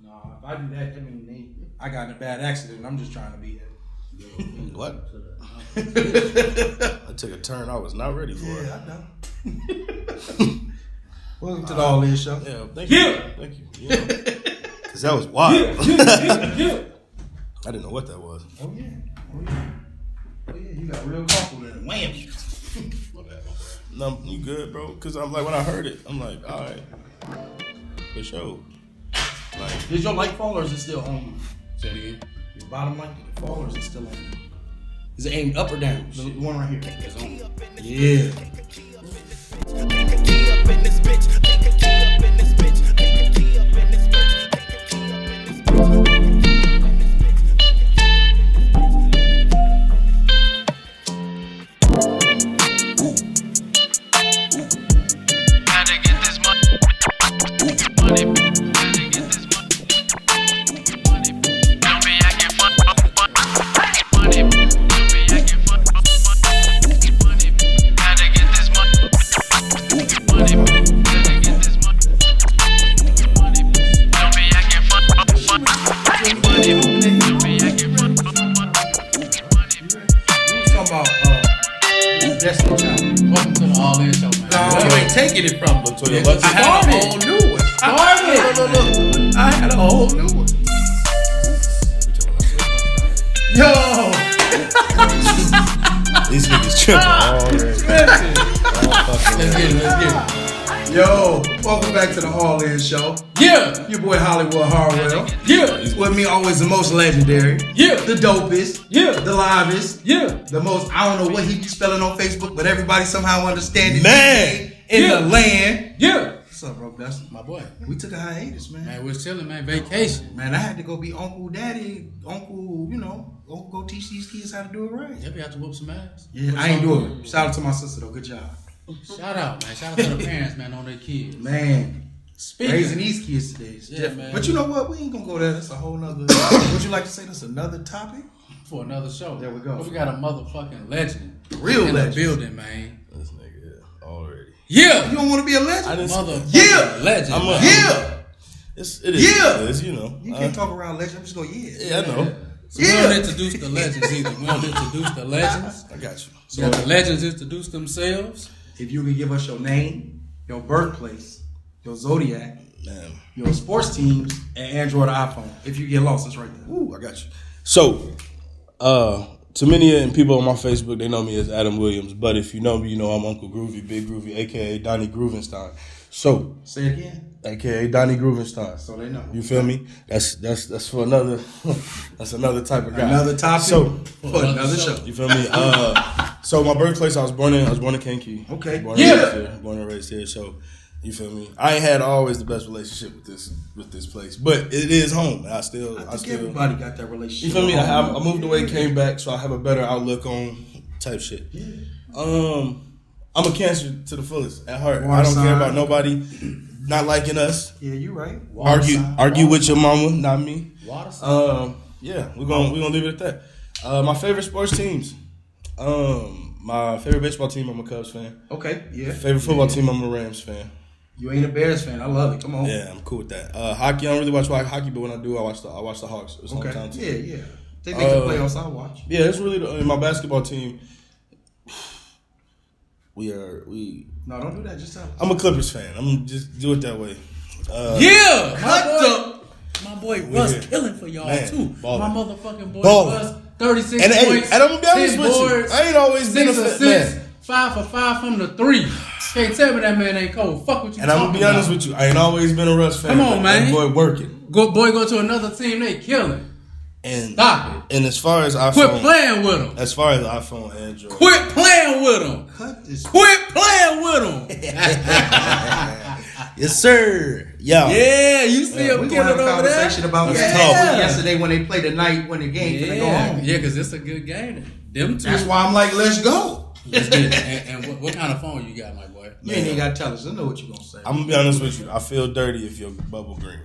No, if I do that, I got in a bad accident. I'm just trying to be it. What? I took a turn I was not ready for. Yeah, I know. Welcome to the All In Show. Yeah, thank you. Thank you. Yeah. Because that was wild. Yeah. I didn't know what that was. Oh, yeah. You got real vocal in it. Whammy. No, you good, bro? Because I'm like, when I heard it, I'm like, all right. For sure. Like, is your light fall or is it still on you? Say it again. Your bottom light fall or is it still on you? Is it aimed up or down? The one right here. It's on. Yeah. Kankakee up in this bitch. Kankakee up in this bitch. Kankakee up in this bitch. Kankakee up in this Gotta get this money. Gotta get this money. Don't be acting fun. Money. Don't be acting fun. Money. Gotta get this money. Money. Gotta get this money. Money. Don't be acting fun. Money. Don't be acting fun. Money. Talking about Destiny Child. Welcome to the All In Show, man. No, you ain't taking it from me. Latoya, I had a whole new one. I had a whole new one. Yo! these niggas tripping already. Let's get it. Yo, welcome back to the All In Show. Yeah. Your boy Hollywood Harwell. Yeah. With me, always the most legendary. Yeah. The dopest. Yeah. The livest. Yeah. The most, I don't know what he be spelling on Facebook, but everybody somehow understand it. Man. In the land. Yeah. What's up, bro? That's My boy. we took a hiatus, man. Man, we're chilling, man. Vacation. Man, I had to go be uncle, daddy, uncle, go teach these kids how to do it right. Yeah, we have to whoop some ass. Yeah, I ain't do it. Shout out to my sister, though. Good job. Shout out, man. Shout out to the parents, man, on their kids. Man, Speaking. raising these kids today is Yeah, different. man. But you know what? We ain't going to go there. That's a whole nother, would you like to say that's another topic? For another show. There we go. We got a motherfucking legend. Real in legend. the building, man. This nigga already. Yeah. You don't want to be a legend? I didn't Motherfucking Yeah. legend. I'm a- man. Yeah. It is. Yeah. It is, you know. You can't talk around legend. I'm just going, Yeah, I know. So we don't introduce the legends either. We don't introduce the legends. I got you. So the legends introduce themselves. If you could give us your name, your birthplace, your zodiac, Man. your sports teams, and Android or iPhone. If you get lost, it's right there. Ooh, I got you. So, to many and people on my Facebook, they know me as Addam Williams. But if you know me, you know I'm Uncle Groovy, Big Groovy, a.k.a. Donnie Groovenstein. So, Say it again. a.k.a. Donnie Groovenstein. So they know. You feel me? That's for another. That's another type of guy. Another topic So, for another show. you feel me? So my birthplace, I was born in Kankakee. Okay. Born and raised here. Born and raised here. So, you feel me? I ain't had always the best relationship with this place, but it is home. And I still. Everybody got that relationship. You feel me? I moved away, came back, so I have a better outlook on type shit. Yeah. I'm a Cancer to the fullest at heart. Water I don't care sign. about nobody not liking us. Yeah, you right. Argue with your mama, not me. Water sign. Yeah, we're gonna leave it at that. My favorite sports teams. My favorite baseball team, I'm a Cubs fan. Okay, yeah. Favorite football team, I'm a Rams fan. You ain't a Bears fan. I love it. Come on. Yeah, I'm cool with that. Hockey, I don't really watch hockey, but when I do, I watch the Hawks. It's Okay. hometown team. Yeah. They make the playoffs. I'll watch. Yeah, it's really my basketball team. We. No, don't do that. Just tell. I'm a Clippers fan. I'm gonna just do it that way. My boy Russ killing for y'all Man, too. ballin'. My motherfucking boy Ballin'. Russ, 36 And points. I'm gonna be honest 10 with you. boards, I ain't always been a 6 fit assists, man. 5 for 5 from the 3. Can't tell me that man ain't cold. Fuck what you And I'm talking gonna be honest about. with you. I ain't always been a Russ fan. Come on, but man. That boy working. Boy go to another team, they killing. And Stop it. And as far as iPhone, Quit playing with him. As far as iPhone, Android. Quit playing with him. Cut this. Quit playing with him. Yes, sir. Yeah. Yeah, you see him We're killing gonna have a over there. conversation about Let's that talk. yesterday when they played the night when the game finna go Yeah, home. yeah, because it's a good game. Them two. That's why I'm like, let's go. Let's get it. And what kind of phone you got, my boy? You ain't even gotta tell us. I know what you gonna say. I'm gonna be honest with you. I feel dirty if you're bubble green.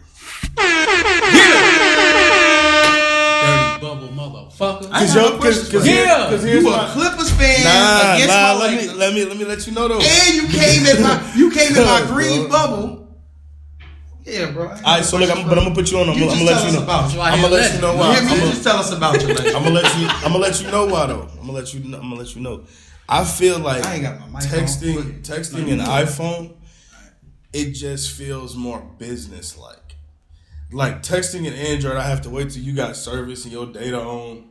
Dirty bubble motherfucker. I have a question for you. Cause here's You a my Clippers fan nah. against my Lakers. Let me let you know though. And you came in my green bubble. Yeah, bro. All right, so look, I'm gonna put you on. I'm You gonna just let tell you us know. about you. I'm gonna let you know why. You hear me? Just tell us about you, legend. I'm gonna let you know why though. I'm gonna let you know. I feel like I ain't got my mic on. texting an iPhone, it just feels more business like. Like texting an Android, I have to wait till you got service and your data on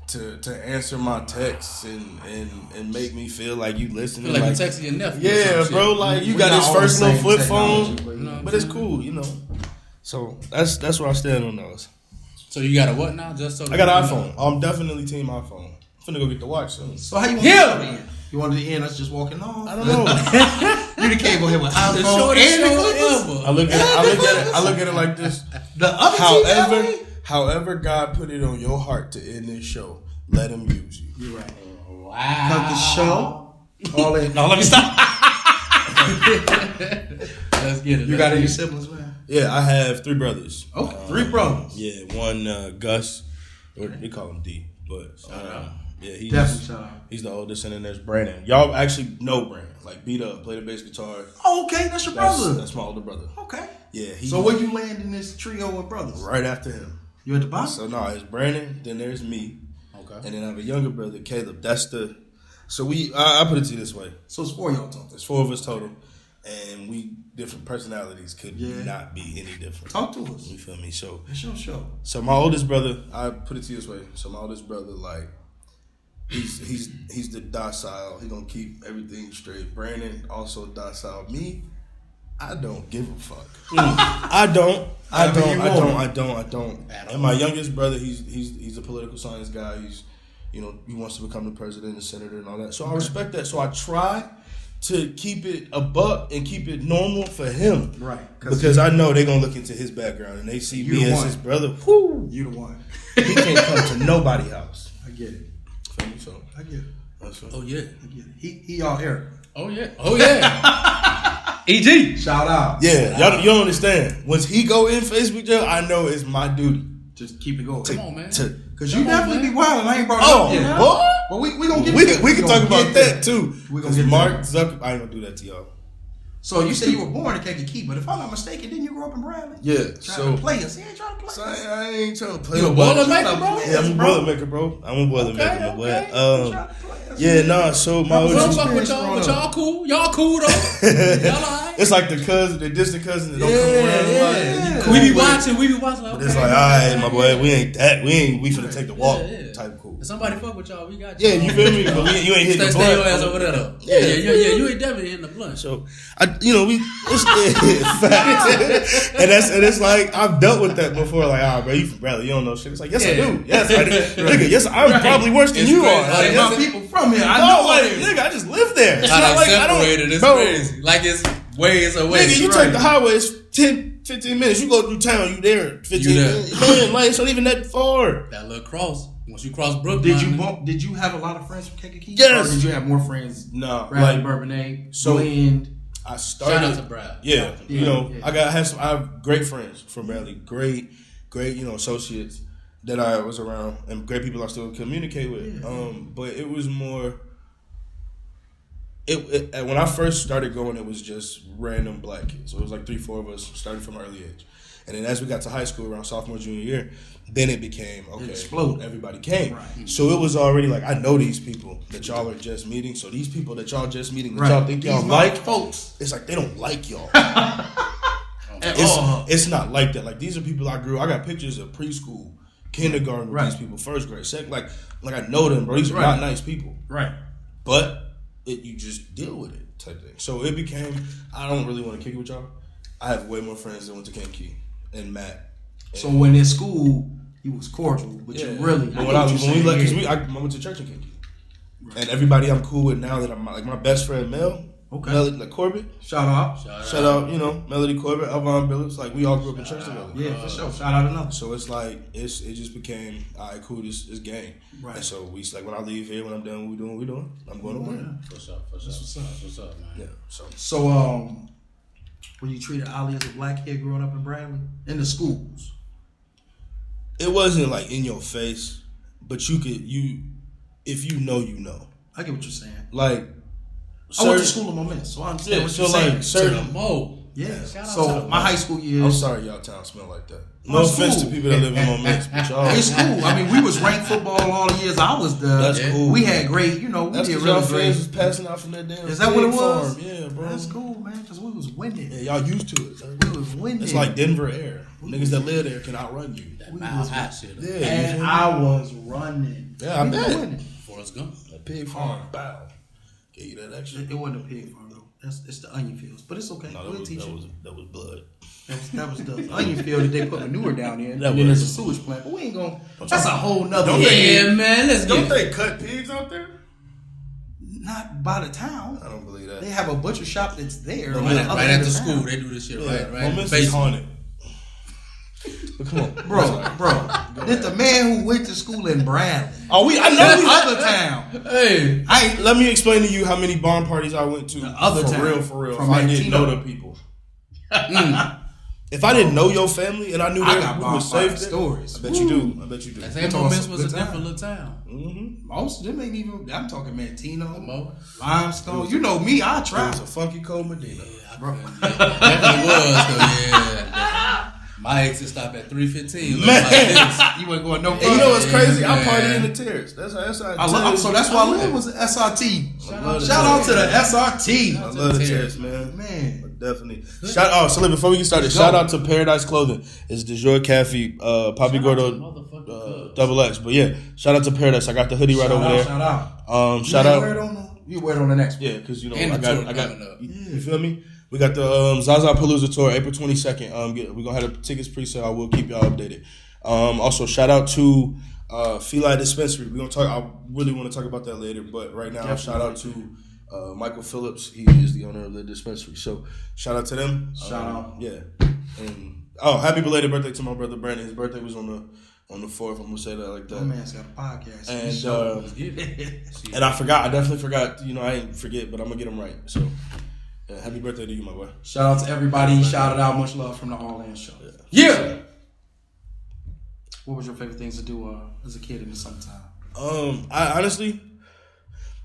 to answer my texts and make me feel like you listening. Feel like you texting your nephew. Yeah, bro. Like you got his all the first little same flip technology, phone, but it's cool, you know. So that's where I stand on those. So you got a what now? Just so I got an iPhone. I'm definitely team iPhone. I'm finna go get the watch soon. So how you want to end? You want to end us just walking on? I don't know. You the cable here with The iPhone shortest and the show clippers? ever. I look at it like this. The other team, However God put it on your heart to end this show, let him use you. you're right. Wow. Cut the show. All in. No, let me stop. Let's get it. You got any siblings, man? Yeah, I have 3 brothers. Okay, 3 brothers. Yeah, one Gus, or they call him D, but yeah, Definitely shout out. he's the oldest, and then there's Brandon. Y'all actually know Brandon, like beat up, play the bass guitar. Oh, okay, that's your brother. That's my older brother. Okay. Yeah, So where you land in this trio of brothers? right after him. You at the bottom? So no, it's Brandon, then there's me, Okay. and then I have a younger brother, Caleb. That's the. So I put it to you this way: So it's 4 y'all talking. there's 4 of us total, and we different personalities could Yeah. not be any different. Talk to us. You feel me? So It's your show. So my oldest brother, I put it to you this way. So my oldest brother, like, he's the docile. He gonna keep everything straight. Brandon also docile. Me, I don't give a fuck. I don't. And my youngest brother, he's a political science guy. He wants to become the president, the senator, and all that. So I respect that. So I try to keep it a buck and keep it normal for him. Right. Because I know they're going to look into his background and they see You me the as one. his brother. Whoo! You the one. He can't come to nobody's house. I get it. Feel me? So I get it. that's what. Oh yeah. I get it. He y'all Eric. Oh yeah. Oh yeah. EG. Shout out. Yeah, y'all, you don't understand. Once he go in Facebook jail, I know it's my duty. Just keep it going. Come on, man. Cause you definitely be wild. I ain't brought it Oh, up yet. boy. But we gonna get We there. can gonna talk about get that there. too. We gonna Because get Mark there. Zuckerberg, I ain't gonna do that to y'all. So you said you were born in Kankakee, but if I'm not mistaken, didn't you grow up in Bradley? Yeah, Trying so to play us. He ain't trying to play So us. I ain't trying to play. You a with Boilermaker, bro? Yeah, I'm a Boilermaker, bro. I'm a Boilermaker, my boy. Trying to play us. Yeah, nah. So my We don't OG, fuck with y'all, but y'all cool. Y'all cool though. Y'all alright. it's like the cousin, the distant cousin that don't come around a lot. And you cool We be with it. watching. We be watching. Like, But it's like, all right, my boy, we finna take the walk. Yeah. Type cool. If somebody fuck with y'all, we got you. Yeah, you feel me? But you ain't hitting the Stay your blunt. ass over there though. Yeah. You ain't definitely hitting the blunt. So facts. and it's like I've dealt with that before. Like, bro, you from Bradley, you don't know shit. It's like, yes, I do. Yes, I do. Nigga, yes, I'm probably worse than It's you crazy. are. Like, Like, Hey, yes, my people from here. I no, know like, it is. nigga, I just live there. It's How not they like I don't. separated, it's Bro, crazy. Like it's ways away. nigga, you Right. take the highway. It's 10, 15 minutes. You go through town. You there. 15 You there. minutes. Man, like it's not even that far. That little cross. Once you cross Brookline. Did you have a lot of friends from Kankakee? Yes. Or did you have more friends? No, Bradley, like Bourbonnais, so- Blend. I Shout started. out to Brad. Yeah, you Yeah, know, yeah. I have great friends from Bradley, great, associates that I was around, and great people I still communicate with. But it was more. When I first started going, it was just random black kids. So it was like 3-4 of us, starting from an early age, and then as we got to high school around sophomore, junior year, then it became okay. exploded. Everybody came, Right. so it was already like I know these people that y'all are just meeting. So these people that y'all just meeting, that Right. y'all think y'all These like, folks. it's like they don't like y'all. At all. It's not like that. Like these are people I got pictures of preschool, kindergarten with Right. these people, first grade, second. Like I know them, bro. These are Right. not nice people. Right. But you just deal with it type thing. So it became. I don't really want to kick it with y'all. I have way more friends that went to Kankakee and Matt. So when in school, you was cordial, but you really. But when we left, because I went to church in Kankakee, and everybody I'm cool with now that I'm like my best friend Mel. Okay. Melody, like Corbett. Shout out. Shout out, Melody Corbett, Alvon Billups. Like we all grew up in church together. Yeah, for sure. Shout out another. So it's like it just became all right, cool. This game, Right. And so we like when I leave here, when I'm done, we doing. I'm going to work. What's up? What's up, man? Yeah. So So were you treated Ali as a black kid growing up in Bradley in the schools? it wasn't like in your face, but if you know, you know. I get what you're saying. Like I went to school in Momentum, so I understand what you're saying. certain To the mo. Yeah. Shout out So to my high school I'm years. sorry y'all town smell like that. No Oh, it's offense cool. to people that live in Moments, but y'all. It's cool. I mean, we was ranked football all the years I was there. That's cool. We had great, we That's did because really y'all great. fans was passing out from that damn. Is that what it pig was? farm. Yeah, bro. That's cool, man, because we was winning. Yeah, y'all used to it. We was winning. It's like Denver air. Niggas that live there can outrun you. That mile high shit. Yeah, And I was running. Yeah, I We was bet. winning. Forrest Gump. A pig farm. Bow. Gave you that extra. It wasn't a pig farm though. It's the onion fields, but it's okay. No, We'll teach you. that was blood. That was the onion field that they put manure down there. And That then was. there's a sewage plant, but we ain't gonna. That's a whole nother. Don't Yeah, man. Let's Don't get they cut pigs out there? Not by the town. I don't believe that. They have a butcher shop that's there. right, on the right other end after of school. town. They do this shit Yeah, right in the Moments is basement. haunted. But come on, Bro. Did the man who went to school in Bradley? Oh, I know That we other town. Hey. Let me explain to you how many barn parties I went to. other for town. real. From If I didn't Antino. know the people. If I didn't know your family and I knew I that got we barn were safe party there, stories. I bet you do. I bet you do. That same talking Moments some was a good different time. little town. Mm-hmm. Most of them ain't even. I'm talking Mantino, Mo. Limestone. You know me. I It try. was a funky cold Medina. Bro. Definitely was, though, yeah. My exit stopped at 3:15. Man. Like this. You ain't going no And you know what's crazy? I man. party in the terrace. That's how I love, so that's why I live was SRT. Shout Shout out to the SRT. I love the terrace, man. Man. Definitely. So before we get started, shout out to Paradise Clothing. It's the Jour Cafe, Papi Gordo, double X. But yeah, shout out to Paradise. I got the hoodie right over there. Shout out. Shout out. You wear it on the next one. Yeah, because you know And I the got. tour coming up. You feel me? We got the Zaza Palooza tour April 22nd. We're gonna have the tickets pre-sale. I will keep y'all updated. Also, shout out to Phili Dispensary. We're gonna talk. I really want to talk about that later, but right now, shout out to Michael Phillips. He is the owner of the dispensary. So shout out to them. Shout out. Yeah. And happy belated birthday to my brother Brandon. His birthday was on the 4th. I'm gonna say that like that. My man's got a podcast. And and I forgot. I definitely forgot. You know, I ain't forget, but I'm gonna get them right. So. Happy birthday to you, my boy. Shout out to everybody. Shout it out. Much love from the All In Show. Yeah. What was your favorite things to do as a kid in the summertime? I honestly,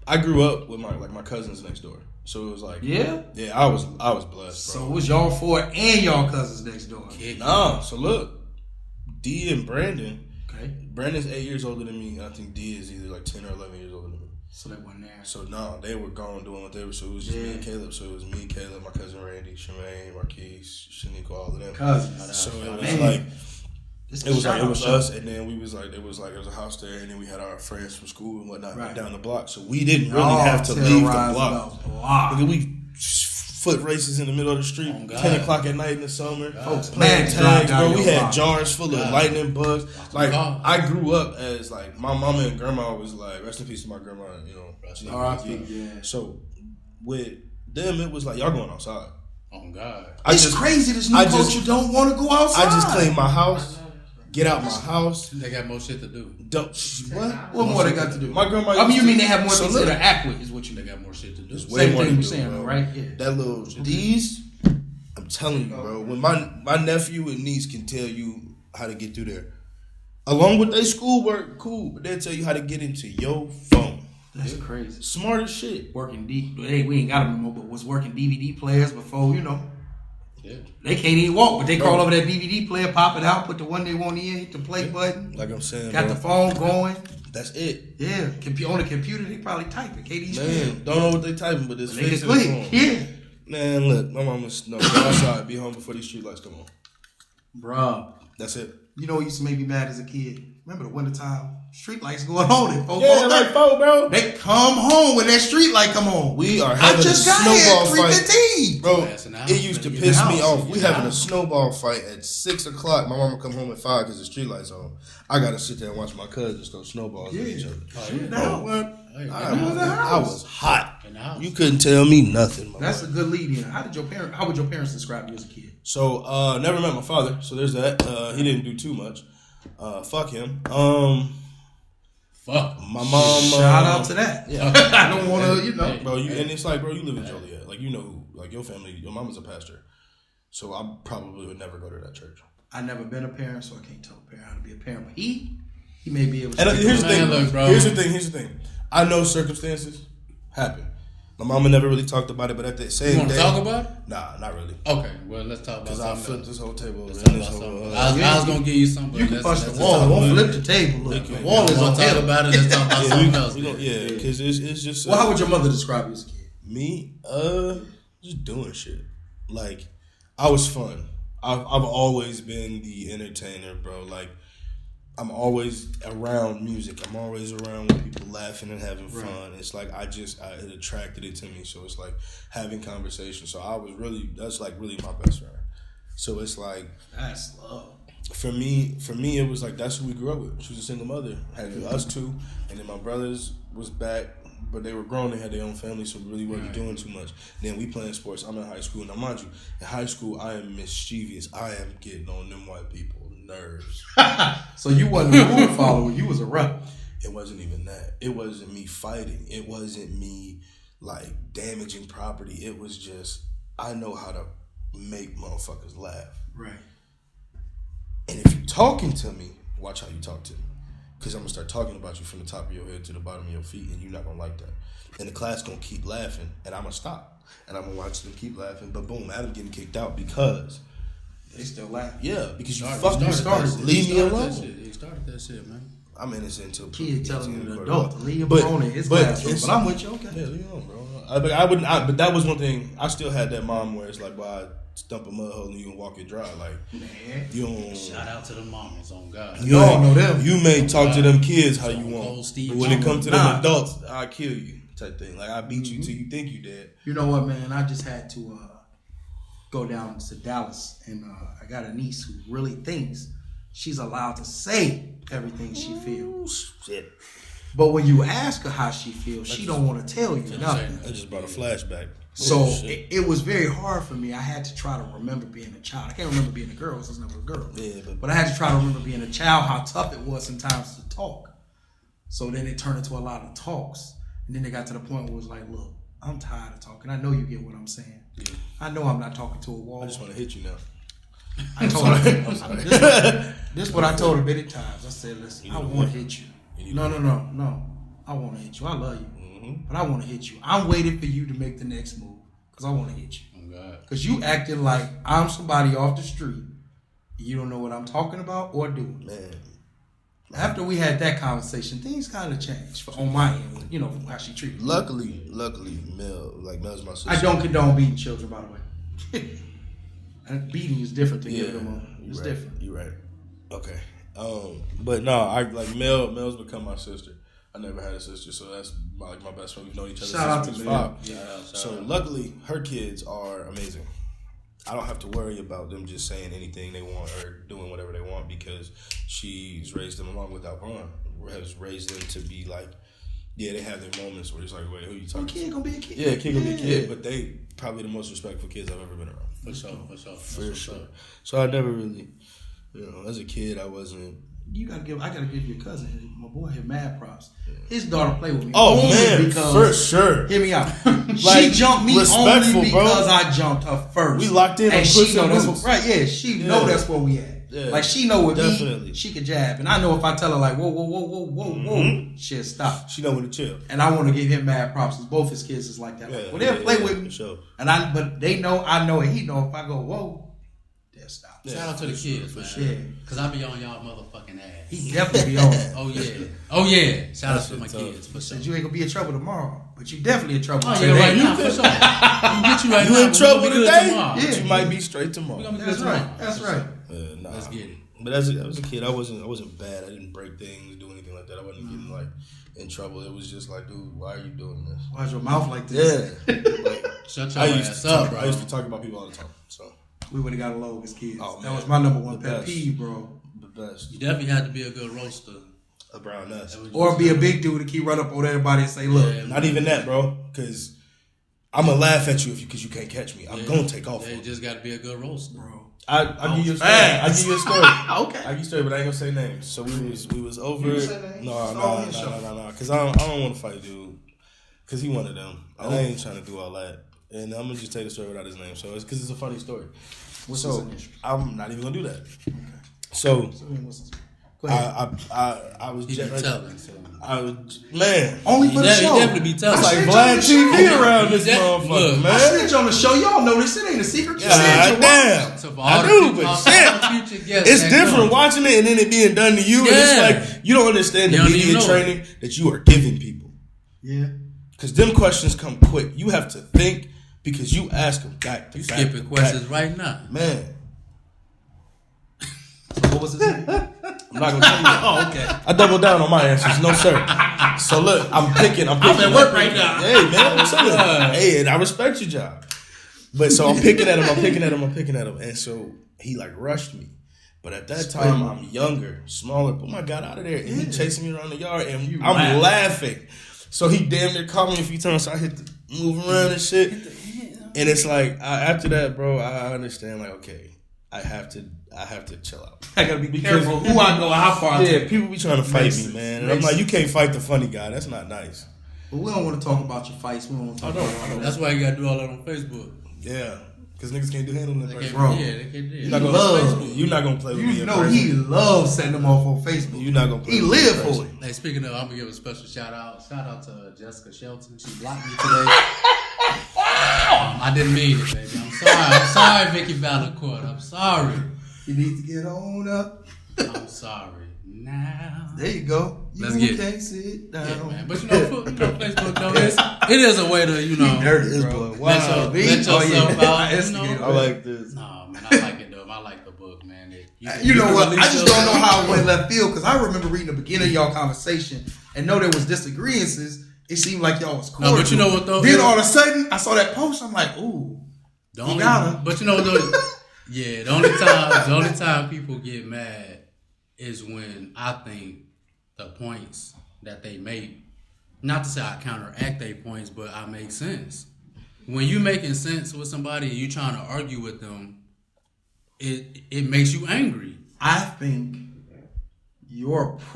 I grew up with my cousins next door, so it was like Yeah? I was blessed, bro. So it was y'all four and y'all cousins next door. Nah, so look, D and Brandon. Okay. Brandon's 8 years older than me. I think D is either like 10 or 11 years older than me. So they weren't there. So no, they were gone doing what they were. So it was just me and Caleb. So it was me, Caleb, my cousin Randy, Shemaine, Marquise, Shaniqua, all of them. Cousins. So it was Man. like. This It was shout like it out was show. us, and then we was like there was a house there, and then we had our friends from school and whatnot Right. down the block. So we didn't really Y'all have to leave the terrorized block. the block. Because we foot races in the middle of the street, Oh, God. 10 o'clock at night in the summer. Folks, Playing man, tags, down bro. your We had block. jars full of God. lightning bugs. Like God. I grew up as like my mama and grandma was like, rest in peace to my grandma. You know, she R.I.P., was- yeah. So with them, it was like y'all going outside. Oh, God. It's crazy this new I culture just- don't want to go outside. I just clean my house, get out my house. They got more shit to do. Don't what? What more they got to do? My grandma. I mean, used you to- mean they have more So things look, to interact with, is what you They mean. got more shit to do. There's way Same more thing to we do, saying, bro. right? Yeah. That little these, I'm telling you, bro. When my nephew and niece can tell you how to get through there, along with their schoolwork, cool, but they'll tell you how to get into your phone. That's crazy. Smart as shit. Working hey, we ain't got them no more, but was working DVD players before, Yeah. They can't even walk, but they crawl over that DVD player, pop it out, put the one they want in, hit the play button, Like I'm saying, got bro. the phone going. That's it. Yeah, on the computer they probably type it. KD's Man, don't know what they typing, but it's they can fixing the phone. click. Yeah, Man, look, my mama's no. Go outside, be home before these street lights come on. bruh. That's it. You know what used to make me mad as a kid? Remember the wintertime street lights going on at 4:30? Yeah, like four, bro. They come home when that street light come on. We are I having a just got here snowball at fight. 3:15. Bro, Passing out. it used to Get piss in the me house. off. We Get in the having a house. snowball fight at 6 o'clock. My mama come home at 5 because the street lights on. I gotta sit there and watch my cousins throw snowballs at each other. Now, What? Hey, I was hot. in the house. You couldn't tell me nothing. My that's boy. a good lead in. How would your parents describe you as a kid? So never met my father. So there's that. He didn't do too much. Fuck him. Fuck. My mom. Shout out to that. Yeah. I don't want to, Bro, and it's like, bro, you live in Joliet. Like, you know who, like, your family, your mama's a pastor. So I probably would never go to that church. I never been a parent, so I can't tell a parent how to be a parent. But he may be able to. And here's the thing, Man, look, bro. Here's the thing. I know circumstances happen. My mama never really talked about it, but at the same You want day, to talk about it? nah, not really. Okay, well, let's talk about Because I something flipped else. this whole table over. Let's and talk this about whole, something. I was gonna give you something. You can punch the wall. Don't flip the table. Look, the wall is on talk him. about it. Let's talk about something else. Yeah, because it's just. Well, how would your mother describe you as a kid? Me, just doing shit. Like, I was fun. I've always been the entertainer, bro. Like, I'm always around music. I'm always around with people laughing and having fun. It's like it attracted it to me. So it's like having conversation. So that's like really my best friend. So it's like That's love. for me, it was like that's who we grew up with. She was a single mother. Had us two, and then my brothers was back, but they were grown. They had their own family, so we really wasn't doing too much. Then we playing sports. I'm in high school. Now, mind you, in high school, I am mischievous. I am getting on them white people nerves. So you wasn't a rule follower. You was a rebel. It wasn't even that. It wasn't me fighting. It wasn't me like damaging property. It was just I know how to make motherfuckers laugh. Right. And if you're talking to me, watch how you talk to me. Because I'm going to start talking about you from the top of your head to the bottom of your feet, and you're not going to like that. And the class going to keep laughing, and I'm going to stop. And I'm going to watch them keep laughing. But boom, Addam getting kicked out because... They still laugh. Yeah, because you Started started. that shit. Leave me He started alone. that shit. He started that shit, man. I'm innocent until... Kid telling proven an guilty. adult to leave him But- alone in his but classroom. it's- But I'm with you, okay. Yeah, leave me alone, bro. But that was one thing. I still had that mom where it's like, well, I stump a mud hole and you can walk it dry. Like, Man. you don't... Shout out to the mamas on God. You all know them. You may talk to them kids how you Stone want, Cold Steve but when it comes to them Nah. adults, I'll kill you type thing. Like I beat you till you think you dead. You know what, man? I just had to go down to Dallas, and I got a niece who really thinks she's allowed to say everything she feels. Shit, But when you ask her how she feels, she don't want to tell you nothing. I just brought a flashback. So Shit. it was very hard for me. I had to try to remember being a child. I can't remember being a girl. I was never a girl. Yeah, But I had to try to remember being a child, how tough it was sometimes to talk. So then it turned into a lot of talks. And then it got to the point where it was like, look, I'm tired of talking. I know you get what I'm saying. Yeah. I know I'm not talking to a wall. I just want to hit you now. I told her, this is what I told her many times. I said, listen, I want to hit you. No. I want to hit you. I love you. But I want to hit you. I'm waiting for you to make the next move because I want to hit you. Oh, God. Because you acting like I'm somebody off the street. You don't know what I'm talking about or doing. Man, After we had that conversation, things kind of changed on my end, you know, how she treated me. luckily, Mel's my sister. I don't condone beating children, by the way. And beating is different than giving them on. It's right. different. You're right. Okay. But no, I like Mel's become my sister. I never had a sister, so that's my best friend. We've known each other Shout out since to we was Mel. 5. Yeah, So luckily, her kids are amazing. I don't have to worry about them just saying anything they want or doing whatever they want because she's raised them along with Alvon. Has raised them to be like, yeah, they have their moments where it's like, wait, who you A talking kid to? gonna be a kid. Yeah, a kid gonna be a kid, but they probably the most respectful kids I've ever been around. For sure. For sure. So I never really, as a kid, I wasn't. I gotta give your cousin, my boy, here mad props. His daughter played with me. Oh only man, because, for sure. Hear me out. She Like, jumped me respectful, only bro. because I jumped her first. We locked in on and she Puss know in that's Boots. what, right. Yeah, she know Yeah. that's where we at. Yeah. Like she know with Definitely. me, she could jab, and I know if I tell her like whoa, she'll stop. She know when to chill. And I want to give him mad props because both his kids is like that. Yeah, Like, well, they'll play with me, for sure. but they know I know, and he know if I go whoa, they'll stop. Yeah, Shout out to the for sure, kids, for man. sure. Yeah. Because I be on y'all motherfucking ass. He definitely be on it. Oh yeah. Shout out That to my shit tough. kids for sure. Said you ain't gonna be in trouble tomorrow, but you definitely in trouble Oh today. yeah, right now for sure. I'm get you right You now. in but trouble we gonna be good today? tomorrow. Yeah. But you might be straight tomorrow. We gonna be That's good right. tomorrow. That's For right. sure. Nah. Let's get it. But as a kid, I wasn't bad. I didn't break things, do anything like that. I wasn't getting like in trouble. It was just like, dude, why are you doing this? Why's your mouth like this? Yeah. Like, Shut your I used ass to up, talk, bro. I used to talk about people all the time. So We would have got along as kids. Oh, that man. was my number one The pet best. peeve, bro. the best. You definitely had to be a good roaster. A brown nuts. That was Or just- be a big dude to keep running up on everybody and say, look, Yeah, Not even that, bro. Because I'm gonna laugh at you because you can't catch me. I'm Yeah. gonna take off. Yeah, on you you. just got to be a good roaster. bro. I'll give you a story. fast. I'll give you a story. Okay. I'll give you a story, but I ain't gonna say names. So we was over. You can say names. No. It's all on your show. Because I don't want to fight dude. Because he one of them. And I ain't trying to do all that. And I'm gonna just tell the story without his name. So it's because it's a funny story. What's so his initial? I'm not even gonna do that. So So then what's his- Go ahead. I was He jet been telling. So. Man. Only for the He show. definitely be tough. It's like snitch Vlad on the TV show. around this Look, motherfucker, I man. snitch on the show. Y'all know this. It ain't a secret. God damn. So for I all the do, future- but all shit. the future guests It's that different come. watching it and then it being done to you. And Yeah. it's like, you don't understand the You don't even media know. training that you are giving people. Yeah. Because them questions come quick. You have to think because you ask them back to You back skipping to questions back. right now. Man, So what was his name? I'm not going to tell you that. Oh, okay. I double down on my answers. No, sir. So look, I'm picking. I'm at work right now. Hey, man, I'm chilling. Hey, and I respect your job. But so I'm picking at him. And so he like rushed me. But at that time, I'm younger, smaller. Boom, I got out of there. And he chasing me around the yard. And I'm laughing. So he damn near called me a few times. So I hit the move around and shit. And it's like, after that, bro, I understand. Like, okay, I have to chill out. I gotta be careful who I go, how far I Yeah, take. people be trying to fight me, man. And I'm like, you can't fight the funny guy. That's not nice. But we don't want to talk about your fights. We don't want to talk about That's why you gotta do all that on Facebook. Yeah, because niggas can't do handling that They person. Bro. Yeah, they can't do You're not it. gonna you're not gonna play with me. You in know person. he loves setting them off on Facebook. You're not gonna play He with me in live for person. it. Hey, speaking of, I'm gonna give a special shout out. Shout out to Jessica Shelton. She blocked me today. I didn't mean it, baby. I'm sorry, Vicky Valancourt. I'm sorry. You need to get on up. I'm sorry. Now. There you go. You Let's get it. can't sit down. Yeah, man. But you know, Facebook though, it is a way to, you know, Dirty, This bro. boy, let wow. yourself out. You Instigator. know? I like this. No, man, I like it though. I like the book, man. You know can what? I release just don't know yourself. how it went left field because I remember reading the beginning of y'all conversation and know there was disagreements. It seemed like y'all was cordial. No, but you know what though? Then all of a sudden, I saw that post. I'm like, ooh. The only, gotta. but you know though, yeah. The only time people get mad is when I think the points that they make. Not to say I counteract their points, but I make sense. When you making sense with somebody and you trying to argue with them, it makes you angry. I think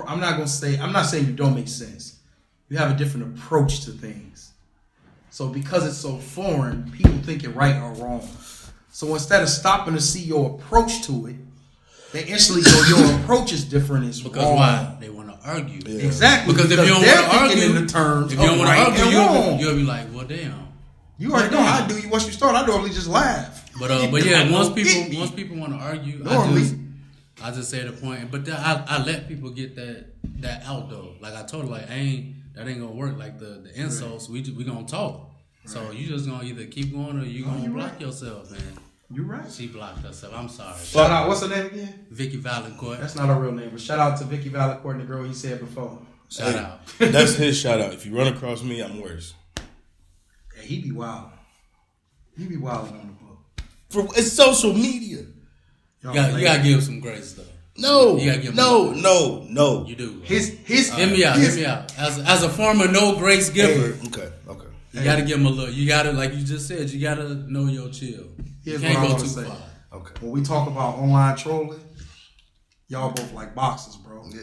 I'm not saying you don't make sense. You have a different approach to things. So because it's so foreign, people think it right or wrong. So instead of stopping to see your approach to it, they instantly go, your approach is different. It's Because wrong. why? They want to argue. Yeah. Exactly. Because if you don't they're want to thinking argue, in the terms if you don't of want to right argue, and wrong. you'll be like, well, damn. You already know how I do. Once you start, I normally just laugh. But yeah, once Get me. people want to argue, Normally. I just say the point. But then I let people get that out though. Like I told her, like that ain't gonna work. Like the insults, we gonna talk. So you just gonna either keep going or you gonna block yourself, man. You're right. She blocked herself. I'm sorry. Shout out. What's her name again? Vicky Valancourt. That's not her real name, but shout out to Vicky Valancourt and the girl he said before. Shout out. That's his shout out. If you run across me, I'm worse. Yeah, he be wild. He be wilding on the book. It's social media. You gotta give some grace though. No, You gotta give no. You do. His Hear me out. As a former no grace giver, Okay. you gotta give him a look. You gotta, like you just said, you gotta know your chill. You Here's can't what I go wanna too say. far. Okay. When we talk about online trolling, y'all both like boxers, bro. Yeah.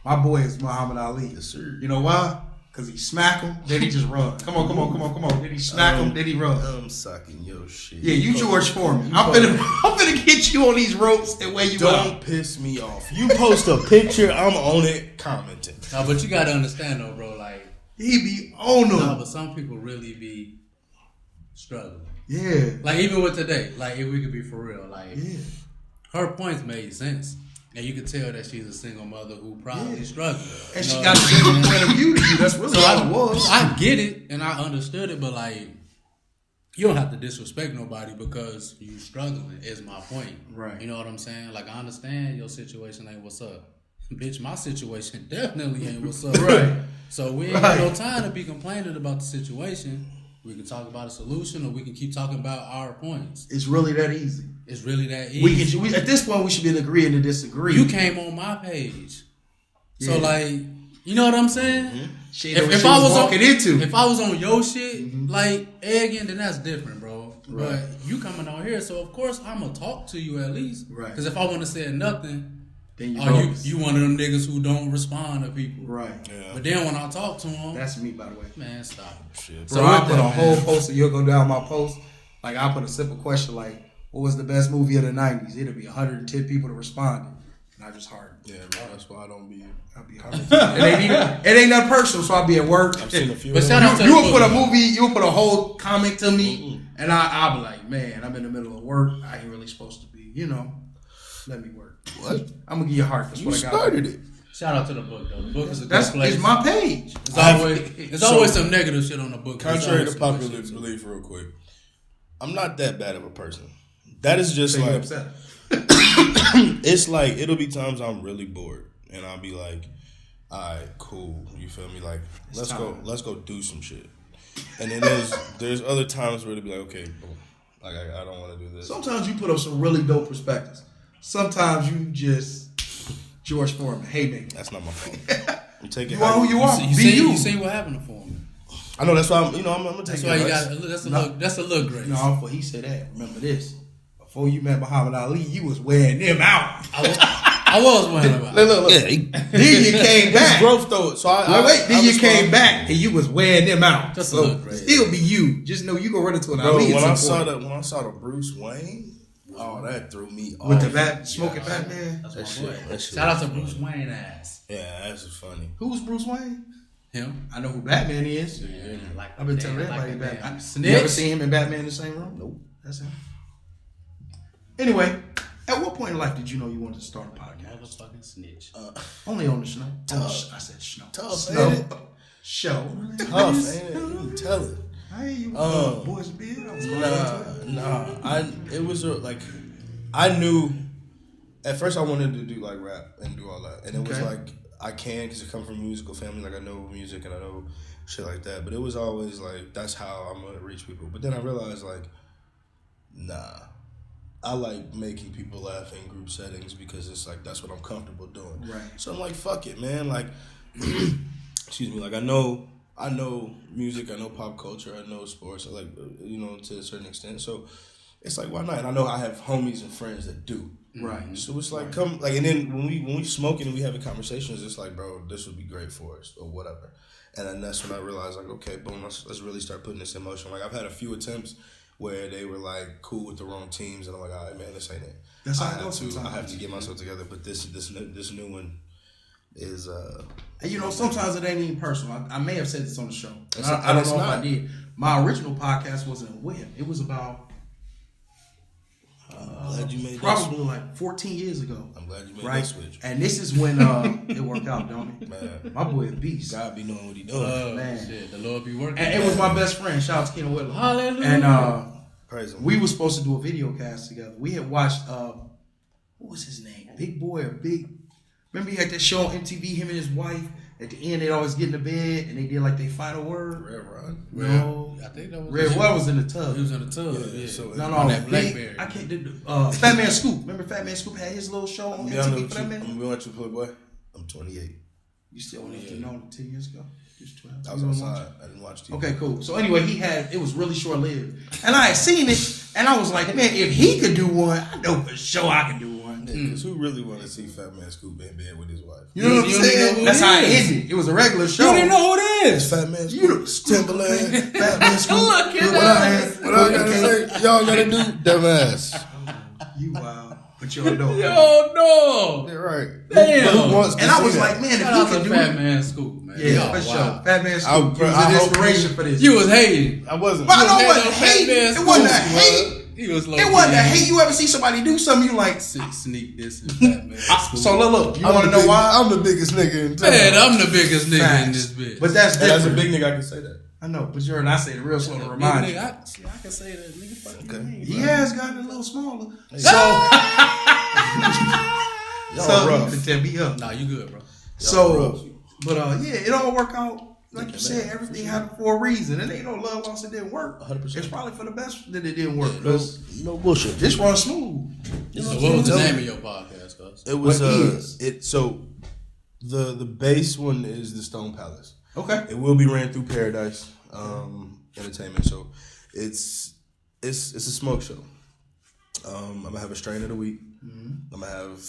My boy is Muhammad Ali. Yes, sir. You know why? Because he smack him, then he just run. Come on. Then he smack him, then he run. I'm sucking your shit. Yeah, you George Foreman. I'm finna get you on these ropes and weigh you out. Don't piss me off. You post a picture, I'm on it commenting. No, but you gotta understand though, bro. Like, He be on them. no, but some people really be struggling. Yeah. Like even with today, like if we could be for real, like Yeah. her points made sense, and you could tell that she's a single mother who probably struggled. And You she know got what a I'm saying? different point of view to you. That's really So all it was. I get it and I understood it, but like you don't have to disrespect nobody because you struggling is my point. Right. You know what I'm saying? Like I understand your situation ain't what's up. Bitch, my situation definitely ain't what's up. Right. So we ain't got no time to be complaining about the situation. We can talk about a solution or we can keep talking about our points. It's really that easy. It's really that easy. We at this point we should be agreeing to disagree. You came on my page. So Yeah. like, you know what I'm saying? She know what she was walking into. If I was on your shit, like egging, then that's different, bro. But you coming on here, so of course I'm gonna talk to you at least. Right. Because if I want to say nothing, Then you you know. you one of them niggas who don't respond to people. Right. Yeah. But then when I talk to them, That's me, by the way. man, stop. Shit. Bro, I put a whole post, and you'll go down my post. Like, I put a simple question like, what was the best movie of the 90s? It'll be 110 people to respond. and I just hard. Yeah, bro, that's why I don't be. I'll be hard. It ain't that personal, so I'll be at work. I've seen a few. But of shout them. out to You the will put a book. movie, you will put a whole comic to me, and I'll be like, man, I'm in the middle of work. I ain't really supposed to be, let me work. What? I'm gonna give you a heart. That's You what I got. started it. Shout out to the book though. The book is a good That's place. it's my page. There's always some negative shit on the book. Contrary There's to always popular some good belief, real quick, I'm not that bad of a person. That is just So you like upset. it's like it'll be times I'm really bored and I'll be like, all right, cool. You feel me? Like let's go do some shit. And then there's other times where it'll be like, okay, boom. Like I don't want to do this. Sometimes you put up some really dope perspectives. Sometimes you just George Foreman. Hey, baby. That's not my fault. I'm taking You are who you are. You Be see, you. you see what happened for me. I know that's why I'm gonna take That's it. why you Right? got. That's a look great. No, before he said that, remember this. Before you met Muhammad Ali, you was wearing them out. I was wearing them out. Look. Then you came back. Growth though. So Then you came back and you was wearing them out. Just so look great. still be you. Just know you gonna run into an Bro, Ali. when at I some saw point. the Bruce Wayne, oh, that threw me off. With the smoking Batman. That's That my shit- boy. that shit Shout out was to Bruce Wayne ass. Yeah, that's funny. Who's Bruce Wayne? Him. I know who Batman is. Like I've been telling like everybody a Batman. damn You snitch. ever seen him and Batman in the same room? Nope. That's him. Anyway, at what point in life did you know you wanted to start a podcast? Motherfucking snitch. Only on the snow. Tough. I said snow. Tough, Snow. ain't it? Show. Tough, ain't it? You tell it. Hey, you boys and beard. I was going It was like I knew at first I wanted to do like rap and do all that, and it was Okay. like I can because I come from a musical family, like I know music and I know shit like that. But it was always like that's how I'm gonna reach people. But then I realized like, nah, I like making people laugh in group settings because it's like that's what I'm comfortable doing. Right. So I'm like, fuck it, man. Like, excuse me. Like I know music, I know pop culture, I know sports, I like to a certain extent. So it's like why not? And I know I have homies and friends that do. Right. So it's like come like, and then when we smoking and we having conversations, it's like, bro, this would be great for us or whatever. And then that's when I realized like, okay, boom, let's really start putting this in motion. Like I've had a few attempts where they were like cool with the wrong teams, and I'm like, all right, man, this ain't it. That's how I it goes sometimes. have to get myself together. But this new one is And sometimes it ain't even personal. I may have said this on the show. It's- I don't it's know if not. I did. My original podcast wasn't with him. It was about I'm glad you made probably that. like 14 years ago. I'm glad you made Right? that switch. And this is when it worked out, don't it? Man, My boy a beast. God be knowing what he doing. Man. Shit, the Lord be working. And it was my best friend. Shout out to Kenan Whitlow. Hallelujah. And Praise him. we were supposed to do a video cast together. We had watched what was his name? Big Boy or Big. Remember he had that show on MTV, him and his wife. At the end, they'd always get in the bed and they did like their final word. Red Ron. No. I think that was Red What was in the tub. He was in the tub. Yeah, Yeah. so No, On no, that Big, Blackberry. I can't do Fat Man Scoop. Remember Fat Man Scoop had his little show on Be honest MTV with for you, that I'm minute? gonna let you play, boy. I'm 28. You still only have to know 10 years ago. He was 12. I was You don't outside. watch I didn't watch TV. it? Okay, cool. So anyway, it was really short lived. And I had seen it and I was like, man, if he could do one, I know for sure I can do one. Because who really want to see Fat Man Scoop in bed with his wife? You know what I'm You don't even know saying? who That's it how it is. ended. It was a regular show. You didn't know who it is. Fat Man You Scoop, Timberland, Fat Man Scoop. Look at What that. What I gotta say, y'all gotta do dumbass. You wild. But you don't know. Yo, no. Yeah, right. Damn. Who wants to And I see was that? like, man, Shout if he out could to do Fat it. Man Scoop, man. Yeah, Y'all for sure. wild. Fat Man Scoop. He was I an hope inspiration for this. You was hating. I wasn't. But I know You what was hating on hate. Fat Man It wasn't a Scoop, hate. He was low It wasn't a hate. You ever see somebody do something, you like. Sneak this and Fat Man Scoop. So look. You I'm want to the know big- why? I'm the biggest nigga in town. Man, I'm the biggest nigga in Facts. this bitch. But that's And as a different. big nigga, I can say that. I know, but you heard I say it real slow to Nigga, remind you. I can say that. Nigga, fuck you. Okay. mean, He bro. has gotten a little smaller. Y'all So rough. you can tell me up. Nah, you good, bro. So, but yeah, it all worked out. Like you said, everything happened for a reason. It ain't no love loss. It didn't work. 100%. It's probably for the best that it didn't work. Because No bullshit. this runs smooth. So what was the name of your podcast, cuz? It was What is? so the base one is the Stone Palace. Okay. It will be ran through Paradise Entertainment. So it's a smoke show. I'm gonna have a strain of the week. I'm gonna have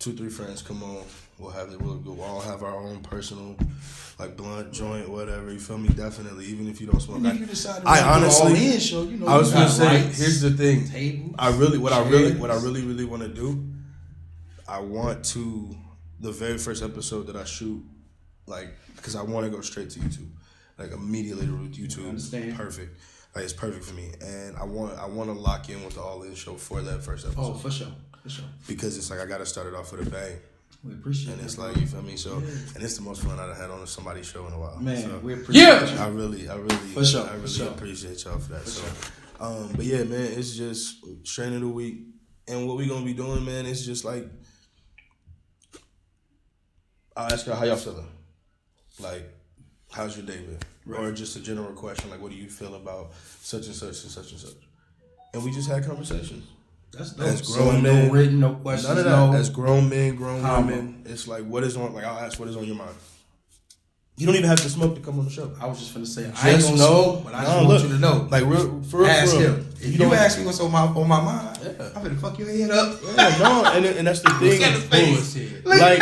2-3 friends come on. We'll all have our own personal like blunt, joint, whatever. You feel me? Definitely. Even if you don't smoke. And if you decide to I do an honestly- all-in show, you know, I was you gonna got say, lights, here's the thing. tables, What I chairs. really want to do. I want to, the very first episode that I shoot, like, because I want to go straight to YouTube, like immediately to YouTube. I understand. Perfect. Like, it's perfect for me, and I want to lock in with the All In show for that first episode. Oh, for sure. Because it's like I got to start it off with a bang. We appreciate it. And it's like, you feel me? So, and it's the most fun I've had on somebody's show in a while. Man, so, we appreciate it. I really For sure, I really for sure. appreciate y'all for that. For so, sure. But yeah, man, it's just straight of the week. And what we going to be doing, man, is just like, I'll ask y'all how y'all feeling. Like, how's your day been? Right. Or just a general question, like, what do you feel about such and such and such and such? And we just had conversations. That's dope. As grown men, no written, no questions. None of that. No. As grown men, grown women, it's like, what is on, like, I'll ask what is on your mind. You don't even have to smoke to come on the show. I was just finna say, I ain't gonna smoke, but I just want you to know. Like, for real. Ask him. If you ask me what's on my mind, yeah. I'm gonna fuck your head up. Yeah, no, and that's the thing. Like,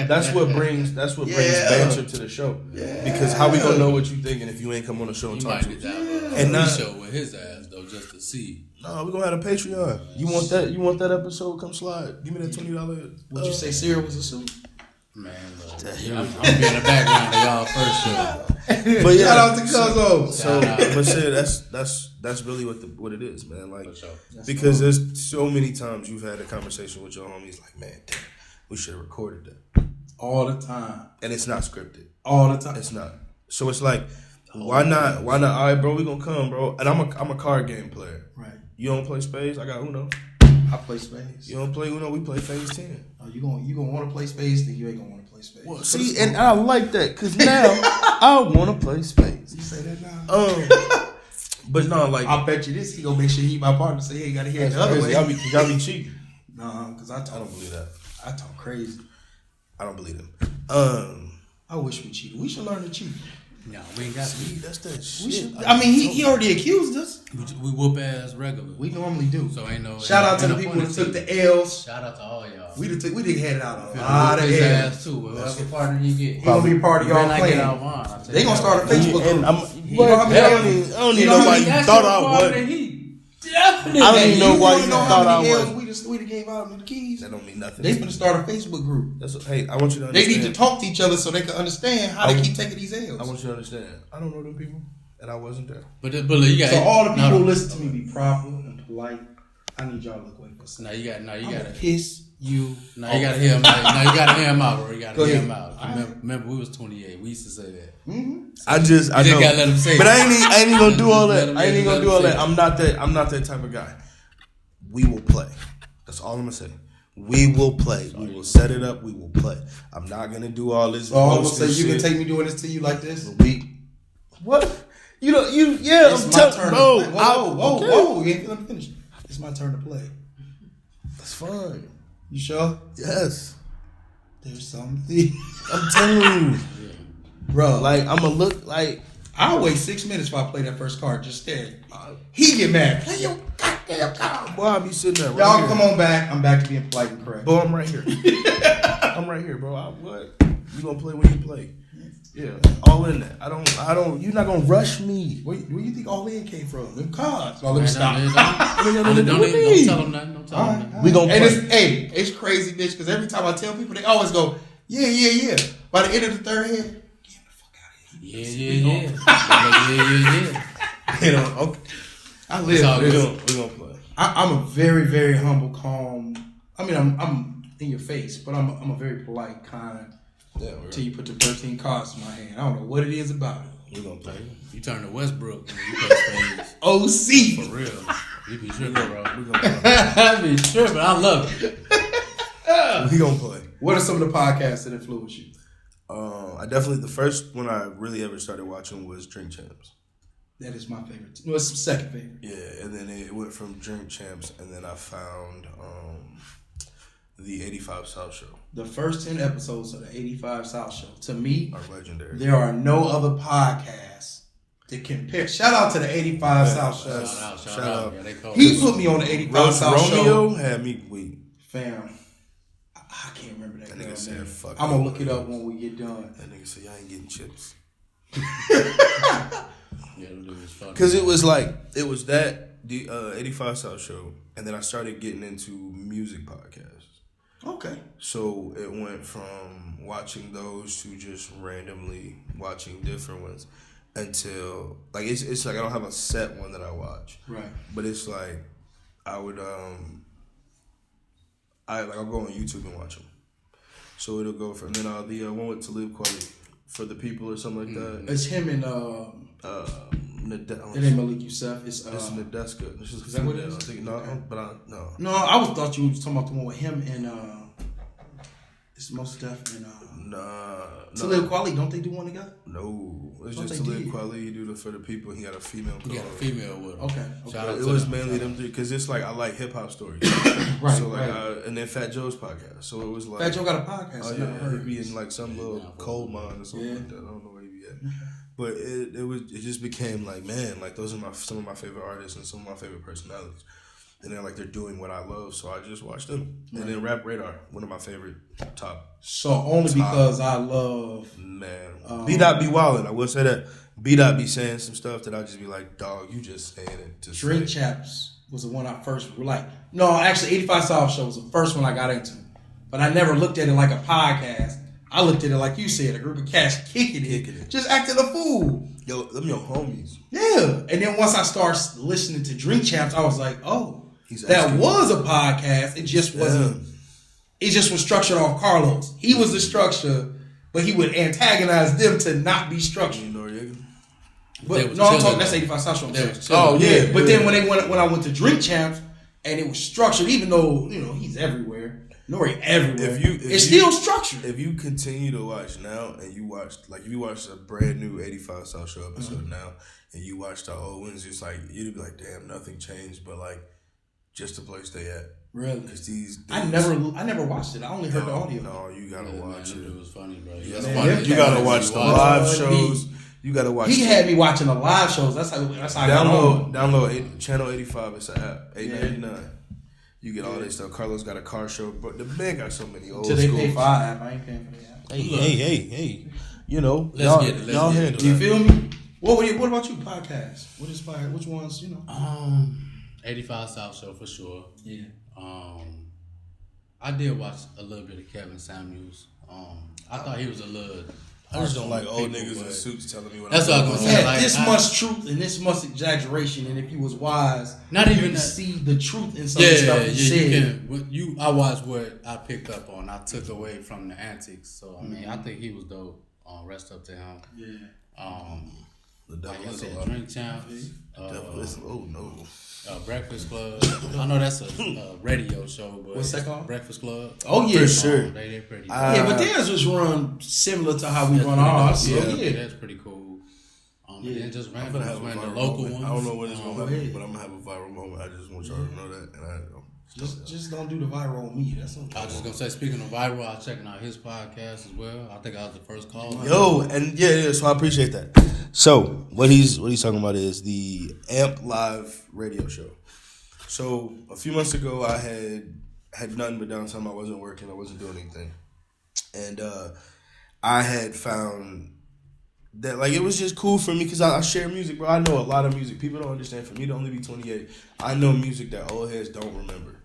that's what brings banter to the show. Yeah. Because how we gonna know what you thinking if you ain't come on the show and talk to us? And not show with his ass though, just to see. No, we gonna have a Patreon. You want that? You want that episode? Come slide. Give me that $20. Would you say Sarah was a suit? Man, look, I'm be in the background of y'all first show. But yeah, shout out to Cuzzo. So, but shit, that's really what it is, man. Like, because there's so many times you've had a conversation with your homies, like, man, damn, we should have recorded that. All the time, and it's not scripted. All the time, it's not. So it's like, why not? All right, bro, we gonna come, bro. And I'm a card game player. Right. You don't play spades? I got Uno. I play spades. You don't play Uno? We play phase 10. Oh, you gonna want to play spades? Then you ain't gonna want to play spades. Well, see, and I like that because now I want to play spades. You say that now? But no, like, I bet you this. He gonna make sure he my partner. Say, hey, you gotta hear it the other way. Y'all be cheating. No, because I don't believe that. I talk crazy. I don't believe him. I wish we cheated. We should learn to cheat. No, we ain't got to. That's that shit. We should, I mean, he already accused us. We whoop ass regular. We normally do. So ain't no. Shout out to the people that took the L's. Shout out to all y'all. We did had it out a lot of L's. Ass too. Whatever partner you get, he gonna be a part of y'all playing. They gonna start a Facebook group. You know how many I don't even know why you thought I would. Definitely. I don't even know why you thought I was. We just gave out the keys. That don't mean nothing. They finna start a Facebook group. Hey, I want you to understand. They need to talk to each other so they can understand how they keep taking these L's. I want you to understand. I don't know them people, and I wasn't there. But you got. So all the people who listen to me be proper and polite. I need y'all to look away for a second. Now you gotta piss you. Now you gotta hear him out. Now you gotta hear him out, bro. You gotta hear him out. Remember, we was 28. We used to say that. Mm-hmm. I know. Gotta let him say but it. I ain't even gonna do all that. I ain't even gonna do all that. I'm not that type of guy. We will play. That's all I'm gonna say. We will play. We will set it up. We will play. I'm not gonna do all this. So I'm gonna say you can take me doing this to you like this. What? Yeah. It's my turn. Whoa! You ain't gonna finish. It's my turn to play. That's fine. You sure? Yes. There's something. I'm telling you, bro. Like, I'm gonna look like. I'll wait 6 minutes if I play that first card. Just stare. He get mad. Play your goddamn card. Boy, I'll be sitting there. Y'all here. Come on back. I'm back to being polite and correct. Boy, I'm right here. I'm right here, bro. What? You gonna play when you play? Yeah, all in that. I don't. You're not gonna rush me. Where you think all in came from? Them cards. No, let me stop. Don't tell them nothing. Don't tell them nothing. We gonna play. It's crazy, bitch. Because every time I tell people, they always go, yeah. By the end of the third head. Yeah. You know, okay. I live for this. We're gonna play. I'm a very, very humble, calm. I mean, I'm in your face, but I'm a very polite, kind. Yeah, until you put the 13 cards in my hand. I don't know what it is about it. We're gonna play. You turn to Westbrook when you play spades. OC. For real. You be tripping, bro. We're gonna play. I be tripping. I love it. We gonna play. What are some of the podcasts that influence you? I definitely, the first one I really ever started watching was Drink Champs. That is my favorite. No, it's the second favorite. Yeah, and then it went from Drink Champs, and then I found the 85 South Show. The first 10 episodes of the 85 South Show, to me, are legendary. There are no other podcasts that compare. Shout out to the 85 South Show. Shout out. Yeah, he put me on the 85 South Show. Romeo had me weak. Fam. I can't remember that nigga said, "Fuck." I'm gonna look it up when we get done. That nigga said, "Y'all ain't getting chips." Yeah, because it was that the 85 South Show, and then I started getting into music podcasts. Okay. So it went from watching those to just randomly watching different ones until like it's like I don't have a set one that I watch. Right. But it's like I would I'll go on YouTube and watch them. So it'll go from then the one with To Live Quality for the People or something like that. It's him and it ain't Malik Youssef. It's Nadeska. Is that what it is? I think no. No, I thought you was talking about the one with him and it's Mos Def and To Live Quality. Don't they do one together? No, it's just To Live Quality. You do it for the people. He got a female. He got a female with him. Okay. Shout out It to was them. mainly them three because it's like I like hip hop stories. Right. So like, right. and then Fat Joe's podcast. So it was like Fat Joe got a podcast. Oh yeah, he'd be in like some little coal mine or something like that. I don't know where he be at. But it just became like, man, like those are some of my favorite artists and some of my favorite personalities. And then like they're doing what I love, so I just watch them. Right. And then Rap Radar, one of my favorite top. So only because I love B.Dot be wildin'. I will say that B.Dot be saying some stuff that I just be like, dog, you just saying it to Drink Chaps was the one I first like. No, actually, 85 South Show was the first one I got into, but I never looked at it like a podcast. I looked at it like you said, a group of cats kicking it, just acting a fool. Yo, them your homies. Yeah, and then once I started listening to Drink Champs, I was like, oh, that was a podcast. It just wasn't. It just was structured off Carlos. He was the structure, but he would antagonize them to not be structured. But no, I'm talking. That's 85 South Show. Oh yeah, but then when I went to Drink Champs and it was structured, even though he's everywhere. Nori everywhere. It's still structured. If you continue to watch now and you watch if you watch a brand new 85 South Show episode now and you watch the old ones, it's like you'd be like, damn, nothing changed, but like just the place they at. Really? Because these I never watched it. I only heard the audio. No, you gotta watch it. It was funny, bro. You gotta watch the live shows. You gotta watch. He had me watching the live shows. That's how I got on. Download Channel 85. It's an app. $8.99. You get all this stuff. Carlos got a car show, but the man got so many old. Till they pay $5. I ain't paying for that. Hey. You know, let's get it. You feel me? What about you? Podcasts? Which ones? 85 South Show for sure. Yeah. I did watch a little bit of Kevin Samuels. I thought he was a little. I just don't like old niggas in suits telling me what. That's what I was gonna say. Like, this much truth and this much exaggeration, and if he was wise, not even you see the truth in some of the stuff he said. I watched what I picked up on. I took away from the antics. So I mean, I think he was dope. Rest up to him. Yeah. The devil like is said, a Drink Champs. no. Breakfast Club. I know that's a radio show, but what's that called? Breakfast Club. Oh yeah, for sure. They're pretty. Yeah, but theirs was run similar to how we run ours. Yeah, So, that's pretty cool. And then just random, the local ones. I don't know when it's gonna happen, but I'm gonna have a viral moment. I just want y'all to know that, and just don't do the viral on me. That's okay. I was just gonna say, speaking of viral, I was checking out his podcast as well. I think I was the first call. Yo, and yeah, so I appreciate that. So what he's talking about is the Amp Live radio show. So a few months ago, I had nothing but downtime. I wasn't working. I wasn't doing anything, and I had found that like it was just cool for me because I share music, bro. I know a lot of music. People don't understand. For me to only be 28, I know music that old heads don't remember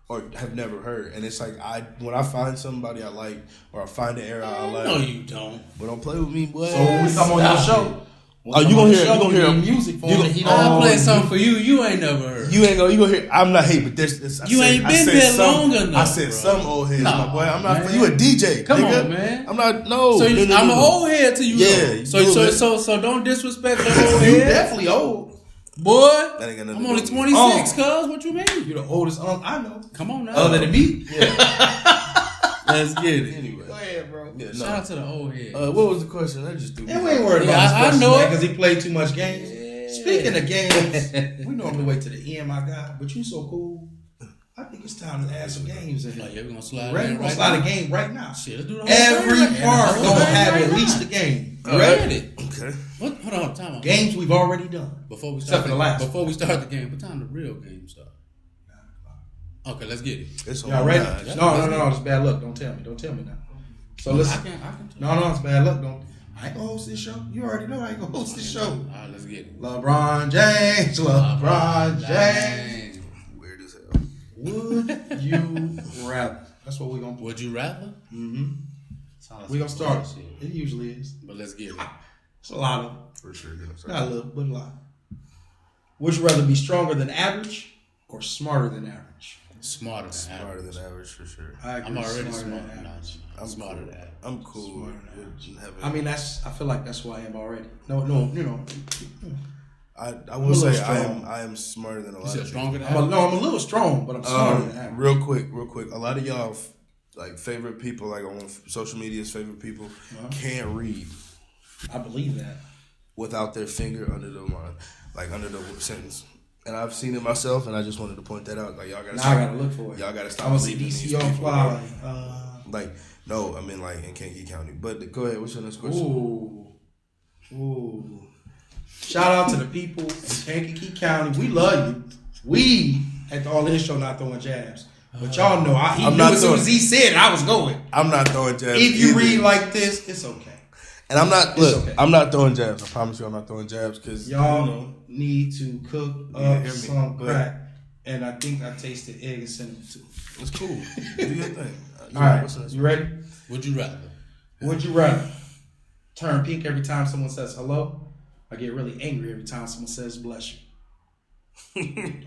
or have never heard. And it's like when I find somebody I like or I find an era I like. No, you don't. But don't play with me, boy. So when we come on your show. Oh, you gonna hear music for him. He don't play something for you. You ain't never heard. You gonna hear. I'm not hating, but this. You ain't been there long enough. I said bro. Some old heads, my boy. I'm not. Man. You a DJ? Come nigga. on, man. I'm not. No. So I'm an old head to you. Yeah. Though. So don't disrespect the old head. You definitely old, boy. That ain't got nothing I'm to only do 26. Cuz what you mean? you're the oldest I know. Come on now. Other than me. Let's get it. Anyway. Go ahead, bro. Yeah, Shout out to the old head. What was the question? I just do. And we ain't worried Yeah, about I his know question, it. because he played too much games. Yeah. Speaking of games, we normally wait to the end, my guy. But you so cool. I think it's time to add some games in here. Yeah, we're gonna slide We're in gonna right slide now. a game right now. Shit, let's do the whole Every thing. part The whole gonna thing have right at now. least a game. You Ready? ready? Okay. What? Hold on, time out. Games we've already done. Before we Except start for the last. Before we start the game, what time the real game start? Okay, let's get it. It's Y'all ready? online. No. It's bad luck. Don't tell me now. So listen. I can. No, it's bad luck. I ain't gonna host this show. You already know I ain't gonna host this show. All right, let's get it. LeBron James. Weird as hell. Would you rather? That's what we're gonna. Would you rather? Mm-hmm. Sounds We gonna start. bullshit. It usually is. But let's get it. It's a lot of. For sure. Not a little, but a lot. Would you rather be stronger than average or smarter than average? Smarter than Smarter average. than average for sure. I agree. I'm already smarter smart. than average. I'm smarter than average. I'm cool Smarter with than average. having. I mean, I feel like that's who I am already. No, you know. I I'm will a say little strong. I am smarter than a You lot said of stronger than I'm average? a little strong, but I'm smarter than average. Real quick. A lot of y'all like favorite people, like on social media's favorite people, can't read I believe that. without their finger under the line, like under the sentence. And I've seen it myself, and I just wanted to point that out. Like y'all gotta. Now I gotta look for it. Y'all gotta stop. I want to see believing DC these on people, fly. bro. Like no, I mean like in Kankakee County. But go ahead. What's your next question? Ooh. Shout out to the people in Kankakee County. We love you. We at the All In Show not throwing jabs. But y'all know he I'm knew not as soon throwing- as he said it, I was going. I'm not throwing jabs. If you either. read like this, it's okay. And I'm not. It's Look, okay. I'm not throwing jabs. I promise you, I'm not throwing jabs because Y'all need to cook hear up me, some but- crack. And I think I tasted egg and cinnamon too. it's cool. Do your thing. All right, What's the next you one? ready? Would you rather? Would you rather turn pink every time someone says hello, or get really angry every time someone says bless you?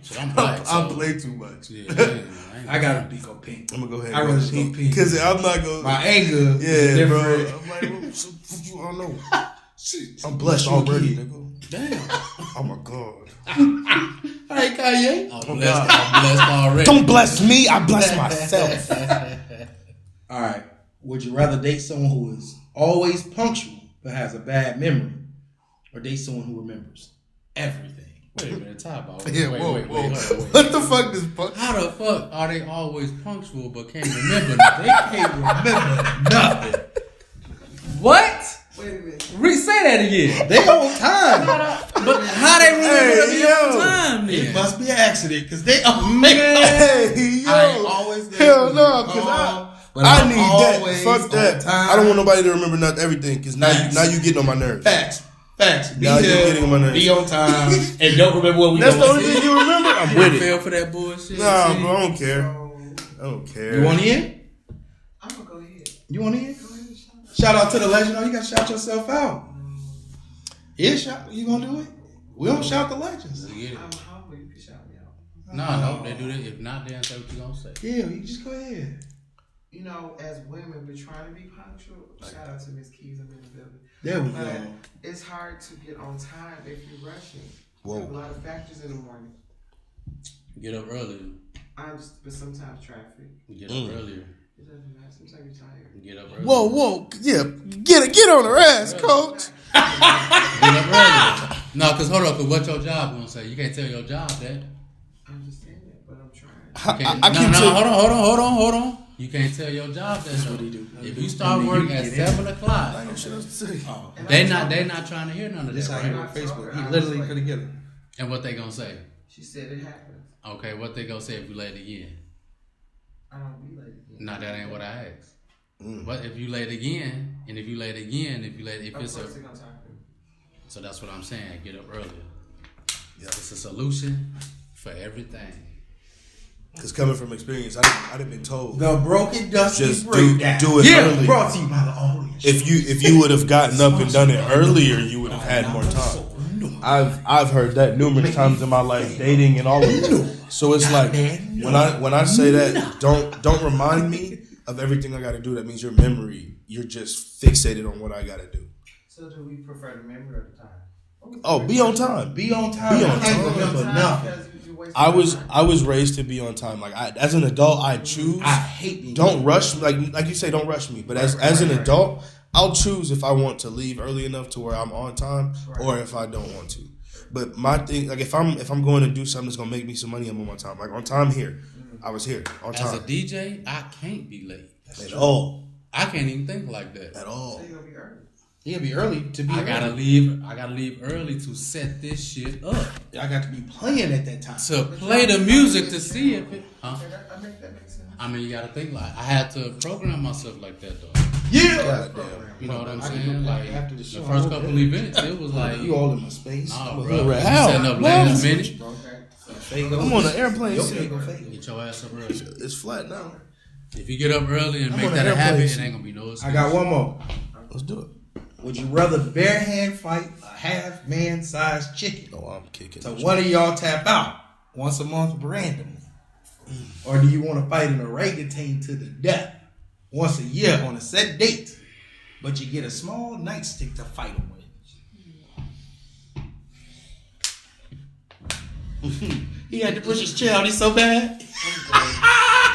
So I'm black. I so- play too much. Yeah, ain't I gotta be go pink. I'm gonna go ahead. I rather go pink. because I'm not gonna. My anger Yeah, is bro. different. I'm like, I don't know. I'm blessed already, nigga. Damn. Oh my god. All right, Kanye. I'm blessed already. Don't bless me. I bless myself. All right. Would you rather date someone who is always punctual but has a bad memory, or date someone who remembers everything? Wait a minute, time out. Yeah, Wait, whoa. hold on, wait. What the fuck is punk? How the fuck are they always punctual but can't remember nothing? They can't remember nothing. What? Wait a minute. Say that again. They on time. But how they remember Hey, the yo. time It then? must be an accident because they on Hey, yo. I ain't always there Hell when no, you because call, but I I'm need that. always Fuck that. on time. I don't want nobody to remember nothing, everything, because now you getting on my nerves. Facts. Be Now you're here, getting on my nerves. be on time, and don't remember what we That's the doing. only thing you remember? I'm You with it. fell for that bullshit. Nah, see? bro, I don't care. I don't care. You want in? I'm gonna go ahead. You want in? Go ahead and shout. Shout out to the legend. Oh, you got to shout yourself out. Yeah, shout. You gonna do it? We don't shout the legends. Let's get it. I'm humble. You can shout me out. No, they do that. If not, they say what you gonna say. Yeah, you just go ahead. You know, as women, we're trying to be punctual. Shout out to Miss Keys. I'm in the building. There we But go. it's hard to get on time if you're rushing. Whoa. You have a lot of factors in the morning. Get up earlier. But sometimes traffic. Get up earlier. It doesn't matter. Sometimes you're tired. Get up earlier. Whoa. Yeah. Get on her ass, coach. Get up earlier. No, because hold on, because what your job gonna say? You can't tell your job that. I understand that, but I'm trying. You can't- I keep saying- hold on. You can't tell your job that. That's what he do. If you start work at 7 o'clock, I ain't shit else to say. they not trying to hear none of This that, how he right? on Facebook. He literally could have given it. And what they gonna say? She said it happens. Okay, what they gonna say if you late again? I don't be late. No, that ain't what I asked. What if you late again? And if you late again, if Of it's course a, they're gonna talk to me. so that's what I'm saying. Get up earlier. Yeah. It's a solution for everything. Because coming from experience, I done been told. The Broken Dusty Just Breakdown. do it early. Brought to you by the All In Show. If you would have gotten up and done it earlier, you would have had more time. I've heard that numerous times in my life, dating and all of it. So it's like when I say that, don't remind me of everything I got to do. That means your memory, you're just fixated on what I got to do. So do we prefer the memory or the time? Oh, be on time. Be on time. Be on I can't time. remember nothing. I was raised to be on time. Like as an adult, I choose. I hate being Don't rush. Like you say, don't rush me. But as an adult, I'll choose if I want to leave early enough to where I'm on time, or if I don't want to. But my thing, like if I'm going to do something that's gonna make me some money, I'm on my time. Like on time here, I was here on As a time DJ, I can't be late. at all. I can't even think like that. At all. So you're gonna be early. He'll be early to be I early. gotta leave early to set this shit up. I got to be playing at that time. To play the music to see if it. Huh? Okay, that makes sense. I mean, you gotta think like I had to program myself like that though. Yeah. Goddamn. You know what I'm I can do saying? that Like after the the show. first couple events, it was like, You all in my space. nah, I'm a bro, hood you rat. setting up last minute. Bro. Fago. I'm on an airplane. Your Shit. Fago, Fago. Get your ass up early. It's flat now. If you get up early and I'm make on that an a habit, airplane. it ain't gonna be no excuse. I got one more. Let's do it. Would you rather bare hand fight a half man sized chicken? Oh, I'm kicking. So one of y'all tap out once a month randomly, or do you want to fight an orangutan to the death once a year on a set date, but you get a small nightstick to fight him with? He had to push his chair out. He's so bad.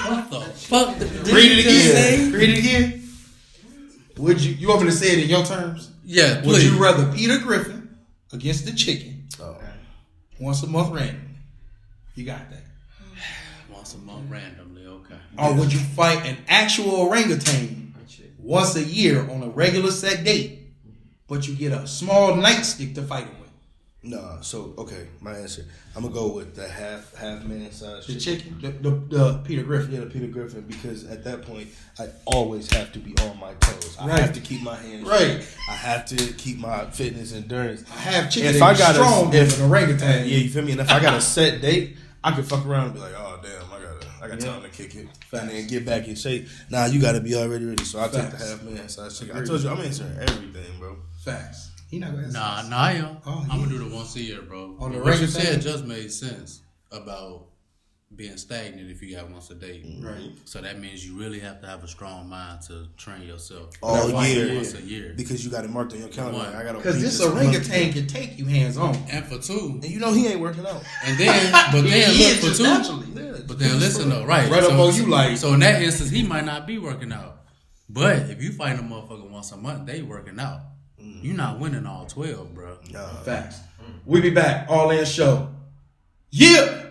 What the fuck? Read it again. Read it again. Would you want me to say it in your terms? Yeah, Would please. you rather Peter Griffin against the chicken once a month randomly? You got that. Once a month randomly, okay. Or would you fight an actual orangutan once a year on a regular set date, but you get a small nightstick to fight him with? Nah, so okay, my answer. I'm gonna go with the half man size The chicken, the Peter Griffin. Yeah, the Peter Griffin, because at that point I always have to be on my toes. I Right. have to keep my hands Right. straight. I have to keep my fitness endurance. I have chicken If that's I got strong if as an orangutan. yeah, you feel me? And if I got a set date, I could fuck around and be like, oh damn, I got time to kick it, and then get back in shape. Nah, you got to be already ready. So I take the Facts. half man size chicken. I told you I'm answering everything, bro. Facts. He not gonna answer Nah, this. I am. Oh, I'm yeah. gonna do the once a year, bro. On the What you orangutan? said just made sense about being stagnant if you got once a day. Right. So that means you really have to have a strong mind to train yourself All year. once a year. Because you got it marked on your calendar. One. I got Because this orangutan can take you hands on. And for two, and you know he ain't working out. and then but then He look is for just two. naturally. But then listen though, right? Right up on you like. So in that instance, he might not be working out. But if you fight a motherfucker once a month, they working out. You're not winning all 12, bro. Facts. We be back. All in show. Yeah.